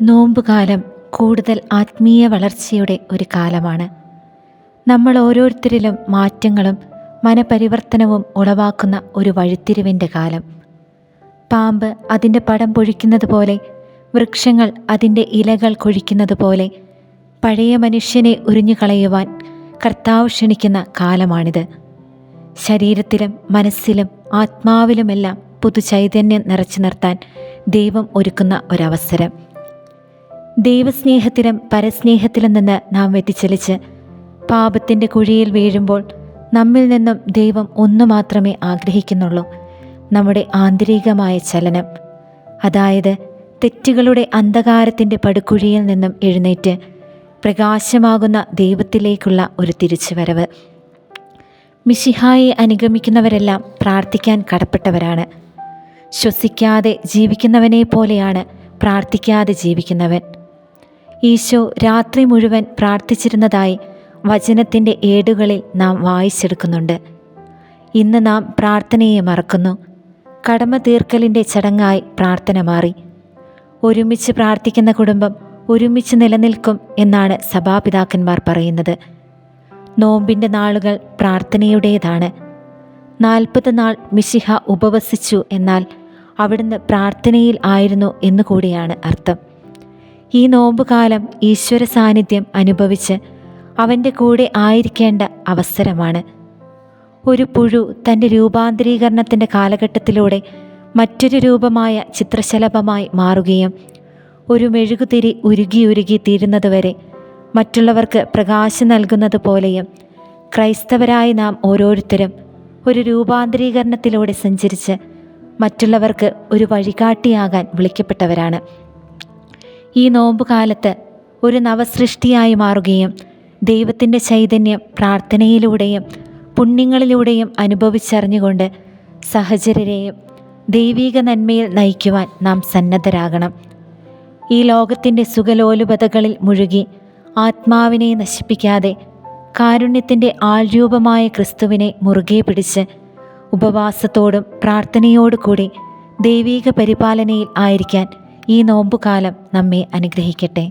നോമ്പുകാലം കൂടുതൽ ആത്മീയ വളർച്ചയുടെ ഒരു കാലമാണ്. നമ്മൾ ഓരോരുത്തരിലും മാറ്റങ്ങളും മനപരിവർത്തനവും ഉളവാക്കുന്ന ഒരു വഴിത്തിരിവിൻ്റെ കാലം. പാമ്പ് അതിൻ്റെ പടം പൊഴിക്കുന്നത് പോലെ, വൃക്ഷങ്ങൾ അതിൻ്റെ ഇലകൾ കൊഴിക്കുന്നത് പോലെ പഴയ മനുഷ്യനെ ഉരിഞ്ഞുകളയുവാൻ കർത്താവ് ക്ഷണിക്കുന്ന കാലമാണിത്. ശരീരത്തിലും മനസ്സിലും ആത്മാവിലുമെല്ലാം പുതുചൈതന്യം നിറച്ചു നിർത്താൻ ദൈവം ഒരുക്കുന്ന ഒരവസരം. ദൈവസ്നേഹത്തിലും പരസ്നേഹത്തിലും നിന്ന് നാം വ്യതിചലിച്ച് പാപത്തിൻ്റെ കുഴിയിൽ വീഴുമ്പോൾ നമ്മിൽ നിന്നും ദൈവം ഒന്നു മാത്രമേ ആഗ്രഹിക്കുന്നുള്ളൂ: നമ്മുടെ ആന്തരികമായ ചലനം. അതായത് തെറ്റുകളുടെ അന്ധകാരത്തിൻ്റെ പടുകുഴിയിൽ നിന്നും എഴുന്നേറ്റ് പ്രകാശമാകുന്ന ദൈവത്തിലേക്കുള്ള ഒരു തിരിച്ചുവരവ്. മിശിഹായെ അനുഗമിക്കുന്നവരെല്ലാം പ്രാർത്ഥിക്കാൻ കടപ്പെട്ടവരാണ്. ശ്വസിക്കാതെ ജീവിക്കുന്നവനെ പോലെയാണ് പ്രാർത്ഥിക്കാതെ ജീവിക്കുന്നവൻ. ഈശോ രാത്രി മുഴുവൻ പ്രാർത്ഥിച്ചിരുന്നതായി വചനത്തിൻ്റെ ഏടുകളിൽ നാം വായിച്ചെടുക്കുന്നുണ്ട്. ഇന്ന് നാം പ്രാർത്ഥനയെ മറക്കുന്നു. കടമ തീർക്കലിൻ്റെ ചടങ്ങായി പ്രാർത്ഥന മാറി. ഒരുമിച്ച് പ്രാർത്ഥിക്കുന്ന കുടുംബം ഒരുമിച്ച് നിലനിൽക്കും എന്നാണ് സഭാപിതാക്കന്മാർ പറയുന്നത്. നോമ്പിൻ്റെ നാളുകൾ പ്രാർത്ഥനയുടേതാണ്. 40 നാൾ മിശിഹ ഉപവസിച്ചു, എന്നാൽ അവിടുന്ന് പ്രാർത്ഥനയിൽ ആയിരുന്നു എന്നുകൂടിയാണ് അർത്ഥം. ഈ നോമ്പുകാലം ഈശ്വര സാന്നിധ്യം അനുഭവിച്ച് അവൻ്റെ കൂടെ ആയിരിക്കേണ്ട അവസരമാണ്. ഒരു പുഴു തൻ്റെ രൂപാന്തരീകരണത്തിൻ്റെ കാലഘട്ടത്തിലൂടെ മറ്റൊരു രൂപമായ ചിത്രശലഭമായി മാറുകയും ഒരു മെഴുകുതിരി ഉരുകി തീരുന്നതുവരെ മറ്റുള്ളവർക്ക് പ്രകാശം നൽകുന്നത് പോലെയും ക്രൈസ്തവരായ നാം ഓരോരുത്തരും ഒരു രൂപാന്തരീകരണത്തിലൂടെ സഞ്ചരിച്ച് മറ്റുള്ളവർക്ക് ഒരു വഴികാട്ടിയാകാൻ വിളിക്കപ്പെട്ടവരാണ്. ഈ നോമ്പുകാലത്ത് ഒരു നവസൃഷ്ടിയായി മാറുകയും ദൈവത്തിൻ്റെ ചൈതന്യം പ്രാർത്ഥനയിലൂടെയും പുണ്യങ്ങളിലൂടെയും അനുഭവിച്ചറിഞ്ഞുകൊണ്ട് സഹചര്യരെയും ദൈവീക നന്മയിൽ നയിക്കുവാൻ നാം സന്നദ്ധരാകണം. ഈ ലോകത്തിൻ്റെ സുഖലോലുപതകളിൽ മുഴുകി ആത്മാവിനെ നശിപ്പിക്കാതെ കാരുണ്യത്തിൻ്റെ ആൾരൂപമായ ക്രിസ്തുവിനെ മുറുകെ പിടിച്ച് ഉപവാസത്തോടും പ്രാർത്ഥനയോടുകൂടി ദൈവീക പരിപാലനയിൽ ആയിരിക്കാൻ ഈ നോമ്പുകാലം നമ്മെ അനുഗ്രഹിക്കട്ടെ.